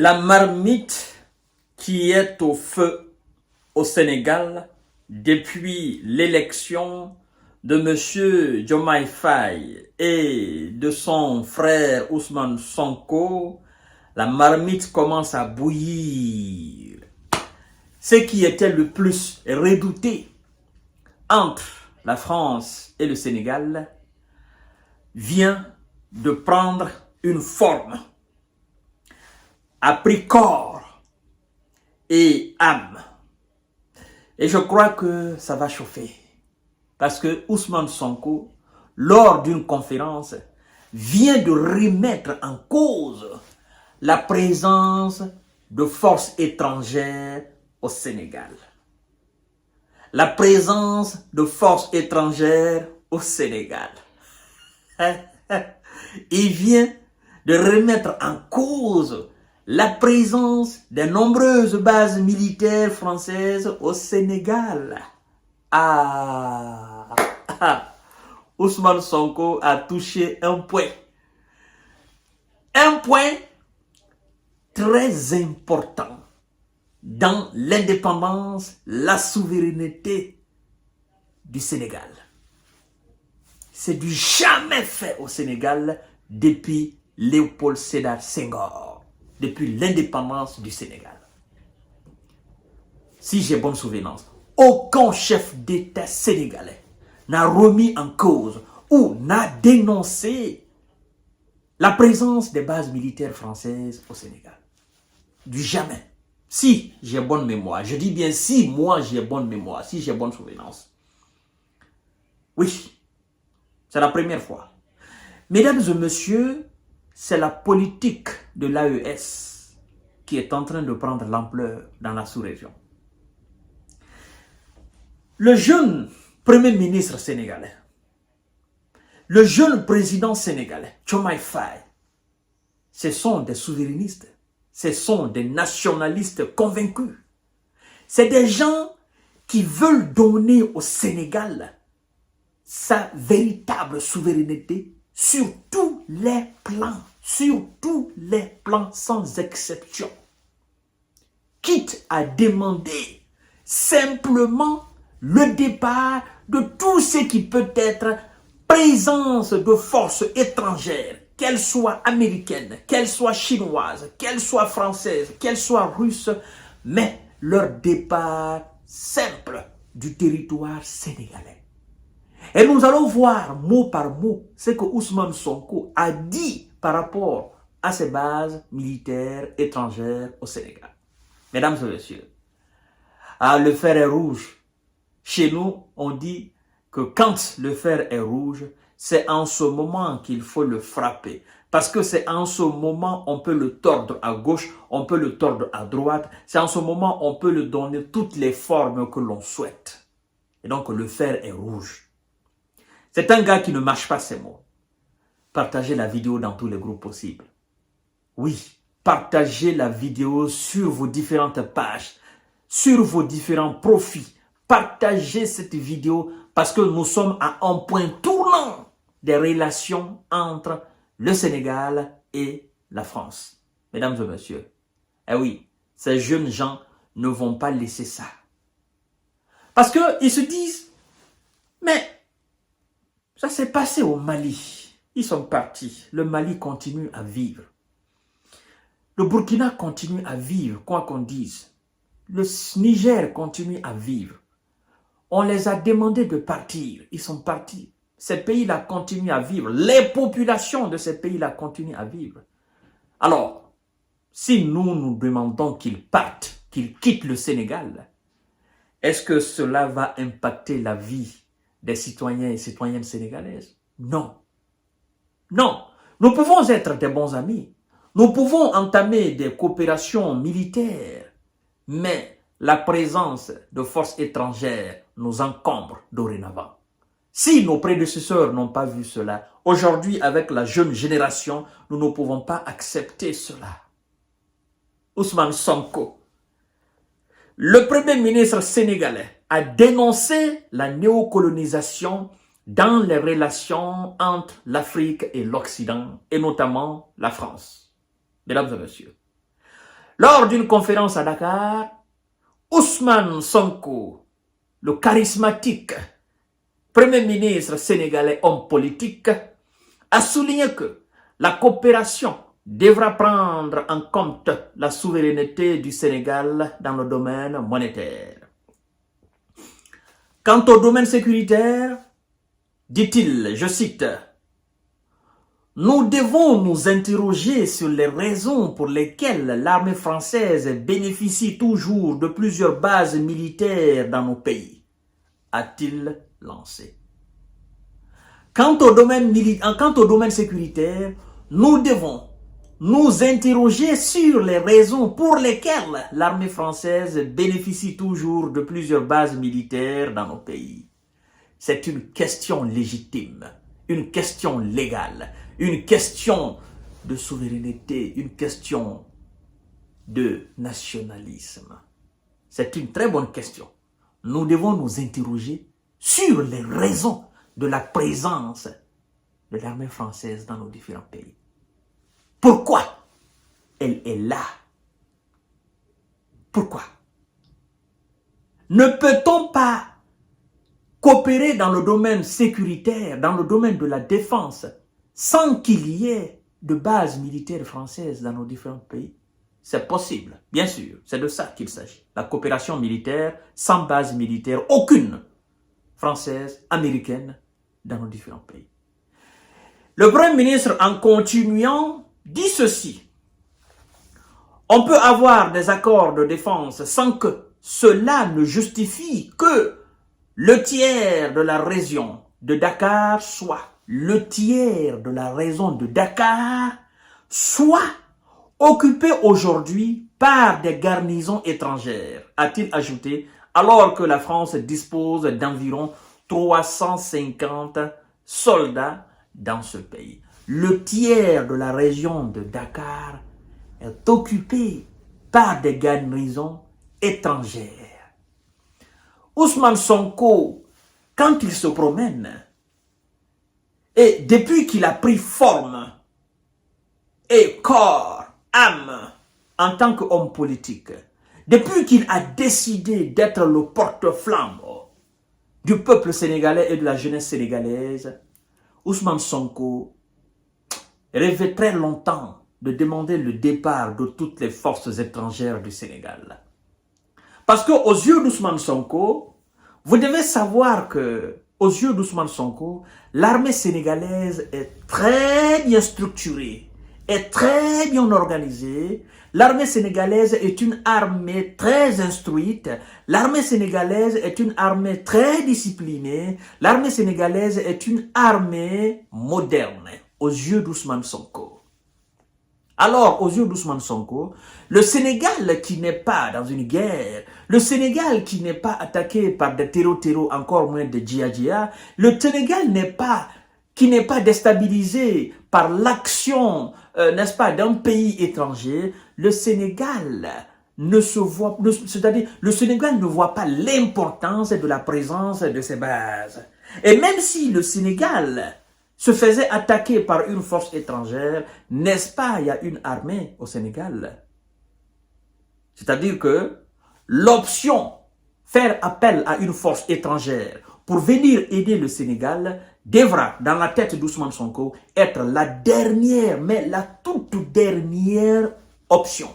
La marmite qui est au feu au Sénégal depuis l'élection de M. Diomaye Faye et de son frère Ousmane Sonko, la marmite commence à bouillir. Ce qui était le plus redouté entre la France et le Sénégal vient de prendre une forme, a pris corps et âme. Et je crois que ça va chauffer. Parce que Ousmane Sonko, lors d'une conférence, vient de remettre en cause la présence de forces étrangères au Sénégal. La présence de forces étrangères au Sénégal. Il vient de remettre en cause la présence de nombreuses bases militaires françaises au Sénégal. Ousmane Sonko a touché un point. Un point très important dans l'indépendance, la souveraineté du Sénégal. C'est du jamais fait au Sénégal depuis Léopold Sédar Senghor, depuis l'indépendance du Sénégal. Si j'ai bonne souvenance, aucun chef d'État sénégalais n'a remis en cause ou n'a dénoncé la présence des bases militaires françaises au Sénégal. Du jamais. Si j'ai bonne mémoire, je dis bien si moi j'ai bonne mémoire, si j'ai bonne souvenance. Oui, c'est la première fois. Mesdames et messieurs, c'est la politique de l'AES qui est en train de prendre l'ampleur dans la sous-région. Le jeune premier ministre sénégalais, le jeune président sénégalais, Diomaye Faye, ce sont des souverainistes, ce sont des nationalistes convaincus. C'est des gens qui veulent donner au Sénégal sa véritable souveraineté sur tous les plans sans exception. Quitte à demander simplement le départ de tout ce qui peut être présence de forces étrangères, qu'elles soient américaines, qu'elles soient chinoises, qu'elles soient françaises, qu'elles soient russes, mais leur départ simple du territoire sénégalais. Et nous allons voir mot par mot ce que Ousmane Sonko a dit par rapport à ces bases militaires étrangères au Sénégal. Mesdames et messieurs, le fer est rouge. Chez nous, on dit que quand le fer est rouge, c'est en ce moment qu'il faut le frapper. Parce que c'est en ce moment on peut le tordre à gauche, on peut le tordre à droite. C'est en ce moment on peut le donner toutes les formes que l'on souhaite. Et donc le fer est rouge. C'est un gars qui ne mâche pas ses mots. Partagez la vidéo dans tous les groupes possibles. Oui, partagez la vidéo sur vos différentes pages, sur vos différents profils. Partagez cette vidéo parce que nous sommes à un point tournant des relations entre le Sénégal et la France. Mesdames et messieurs, eh oui, ces jeunes gens ne vont pas laisser ça. Parce qu'ils se disent, mais ça s'est passé au Mali. Ils sont partis. Le Mali continue à vivre. Le Burkina continue à vivre, quoi qu'on dise. Le Niger continue à vivre. On les a demandé de partir. Ils sont partis. Ces pays-là continuent à vivre. Les populations de ces pays-là continuent à vivre. Alors, si nous demandons qu'ils partent, qu'ils quittent le Sénégal, est-ce que cela va impacter la vie des citoyens et citoyennes sénégalaises? Non. Non. Nous pouvons être des bons amis. Nous pouvons entamer des coopérations militaires. Mais la présence de forces étrangères nous encombre dorénavant. Si nos prédécesseurs n'ont pas vu cela, aujourd'hui, avec la jeune génération, nous ne pouvons pas accepter cela. Ousmane Sonko, le premier ministre sénégalais, a dénoncé la néocolonisation dans les relations entre l'Afrique et l'Occident, et notamment la France. Mesdames et messieurs, Lors d'une conférence à Dakar, Ousmane Sonko, le charismatique Premier ministre sénégalais, homme politique, a souligné que la coopération devra prendre en compte la souveraineté du Sénégal dans le domaine monétaire. Quant au domaine sécuritaire, dit-il, je cite, « Nous devons nous interroger sur les raisons pour lesquelles l'armée française bénéficie toujours de plusieurs bases militaires dans nos pays, a-t-il lancé. Quant au domaine sécuritaire, nous devons nous interroger sur les raisons pour lesquelles l'armée française bénéficie toujours de plusieurs bases militaires dans nos pays. C'est une question légitime, une question légale, une question de souveraineté, une question de nationalisme. C'est une très bonne question. Nous devons nous interroger sur les raisons de la présence de l'armée française dans nos différents pays. Pourquoi elle est là? Pourquoi? Ne peut-on pas coopérer dans le domaine sécuritaire, dans le domaine de la défense, sans qu'il y ait de bases militaires françaises dans nos différents pays? C'est possible, bien sûr, c'est de ça qu'il s'agit. La coopération militaire sans base militaire, aucune, française, américaine, dans nos différents pays. Le Premier ministre, en continuant, dit ceci. On peut avoir des accords de défense sans que cela ne justifie que le tiers de la région de Dakar soit occupé aujourd'hui par des garnisons étrangères, a-t-il ajouté, alors que la France dispose d'environ 350 soldats dans ce pays. Le tiers de la région de Dakar est occupé par des garnisons étrangères. Ousmane Sonko, quand il se promène, et depuis qu'il a pris forme et corps, âme, en tant qu'homme politique, depuis qu'il a décidé d'être le porte-flambeau du peuple sénégalais et de la jeunesse sénégalaise, Ousmane Sonko rêvait très longtemps de demander le départ de toutes les forces étrangères du Sénégal. Parce qu'aux yeux d'Ousmane Sonko, vous devez savoir que, aux yeux d'Ousmane Sonko, l'armée sénégalaise est très bien structurée, est très bien organisée. L'armée sénégalaise est une armée très instruite. L'armée sénégalaise est une armée très disciplinée. L'armée sénégalaise est une armée moderne aux yeux d'Ousmane Sonko. Alors, aux yeux d'Ousmane Sonko, le Sénégal qui n'est pas dans une guerre, le Sénégal qui n'est pas attaqué par des terreaux, encore moins des djihadistes, le Sénégal qui n'est pas déstabilisé par l'action, n'est-ce pas, d'un pays étranger, le Sénégal ne voit pas l'importance de la présence de ces bases. Et même si le Sénégal se faisait attaquer par une force étrangère, n'est-ce pas, il y a une armée au Sénégal. C'est-à-dire que l'option faire appel à une force étrangère pour venir aider le Sénégal devra, dans la tête d'Ousmane Sonko, être la dernière, mais la toute dernière option.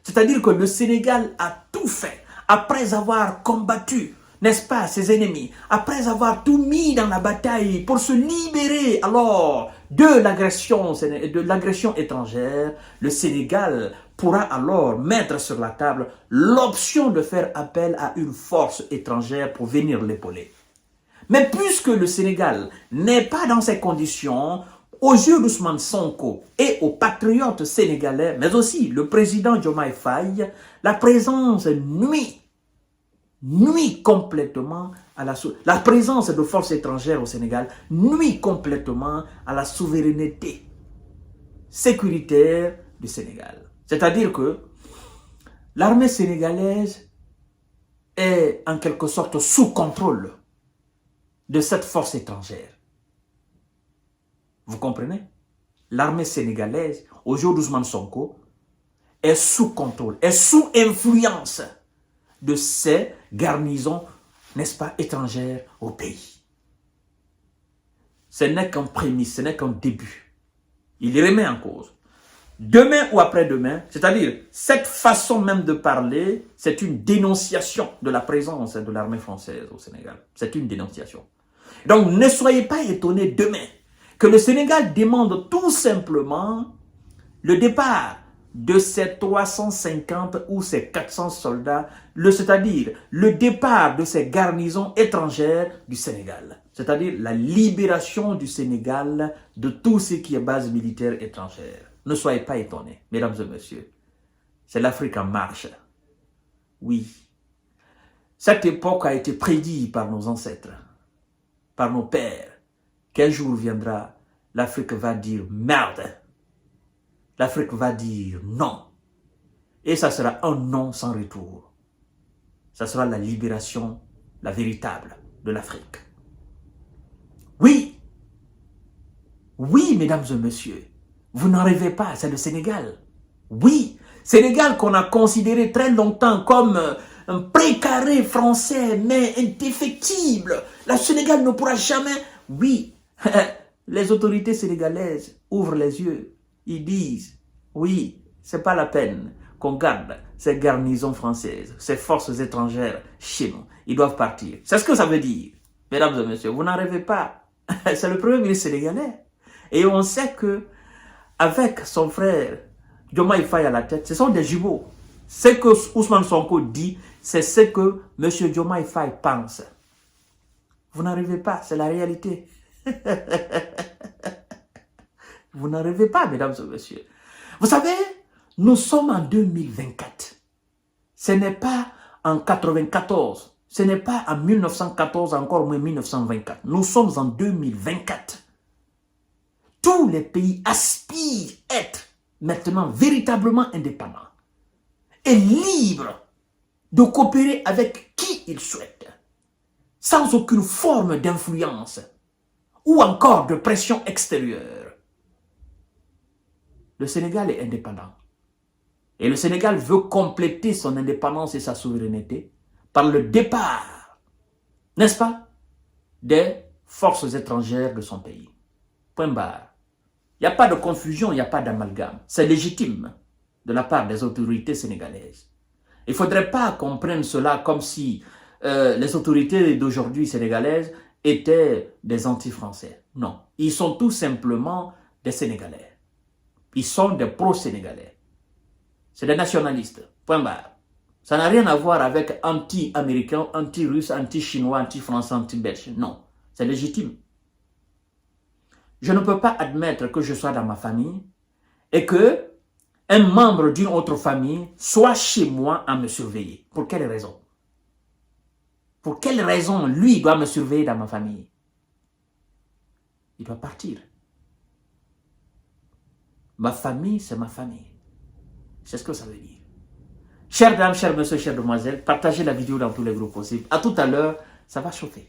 C'est-à-dire que le Sénégal a tout fait après avoir combattu, n'est-ce pas, ses ennemis, après avoir tout mis dans la bataille pour se libérer alors de l'agression étrangère. Le Sénégal pourra alors mettre sur la table l'option de faire appel à une force étrangère pour venir l'épauler. Mais puisque le Sénégal n'est pas dans ces conditions, aux yeux d'Ousmane Sonko et aux patriotes sénégalais, mais aussi le président Diomaye Faye, la présence nuit complètement à la présence de forces étrangères au Sénégal nuit complètement à la souveraineté sécuritaire du Sénégal. C'est-à-dire que l'armée sénégalaise est en quelque sorte sous contrôle de cette force étrangère. Vous comprenez? L'armée sénégalaise, au jour d'Ousmane Sonko, est sous contrôle, est sous influence de ces garnisons, n'est-ce pas, étrangères au pays. Ce n'est qu'un prémisse, ce n'est qu'un début. Il les remet en cause. Demain ou après-demain, c'est-à-dire cette façon même de parler, c'est une dénonciation de la présence de l'armée française au Sénégal. C'est une dénonciation. Donc ne soyez pas étonnés demain que le Sénégal demande tout simplement le départ de ces 350 ou ces 400 soldats, c'est-à-dire le départ de ces garnisons étrangères du Sénégal. C'est-à-dire la libération du Sénégal de tout ce qui est base militaire étrangère. Ne soyez pas étonnés, mesdames et messieurs. C'est l'Afrique en marche. Oui. Cette époque a été prédite par nos ancêtres, par nos pères. Qu'un jour viendra, l'Afrique va dire merde. L'Afrique va dire non. Et ça sera un non sans retour. Ça sera la libération, la véritable de l'Afrique. Oui. Oui, mesdames et messieurs. Vous n'en rêvez pas, c'est le Sénégal. Oui, Sénégal qu'on a considéré très longtemps comme un précaré français, mais indéfectible. Le Sénégal ne pourra jamais... Oui, les autorités sénégalaises ouvrent les yeux. Ils disent, oui, c'est pas la peine qu'on garde ces garnisons françaises, ces forces étrangères chez nous. Ils doivent partir. C'est ce que ça veut dire. Mesdames et messieurs, vous n'en rêvez pas. C'est le premier ministre sénégalais. Et on sait que avec son frère Diomaye Faye à la tête, ce sont des jumeaux. Ce que Ousmane Sonko dit, c'est ce que M. Diomaye Faye pense. Vous n'en rêvez pas, c'est la réalité. Vous n'en rêvez pas, mesdames et messieurs. Vous savez, nous sommes en 2024. Ce n'est pas en 94. Ce n'est pas en 1914, encore moins 1924. Nous sommes en 2024. Tous les pays aspirent à être maintenant véritablement indépendants et libres de coopérer avec qui ils souhaitent, sans aucune forme d'influence ou encore de pression extérieure. Le Sénégal est indépendant. Et le Sénégal veut compléter son indépendance et sa souveraineté par le départ, n'est-ce pas, des forces étrangères de son pays. Point barre. Il n'y a pas de confusion, il n'y a pas d'amalgame. C'est légitime de la part des autorités sénégalaises. Il ne faudrait pas qu'on prenne cela comme si les autorités d'aujourd'hui sénégalaises étaient des anti-français. Non, ils sont tout simplement des Sénégalais. Ils sont des pro-sénégalais. C'est des nationalistes. Point barre. Ça n'a rien à voir avec anti-américain, anti-russe, anti-chinois, anti-français, anti-belge. Non, c'est légitime. Je ne peux pas admettre que je sois dans ma famille et que un membre d'une autre famille soit chez moi à me surveiller. Pour quelle raison? Pour quelle raison lui doit me surveiller dans ma famille? Il doit partir. Ma famille, c'est ma famille. C'est ce que ça veut dire. Chères dames, chers messieurs, chères demoiselles, partagez la vidéo dans tous les groupes possibles. À tout à l'heure, ça va chauffer.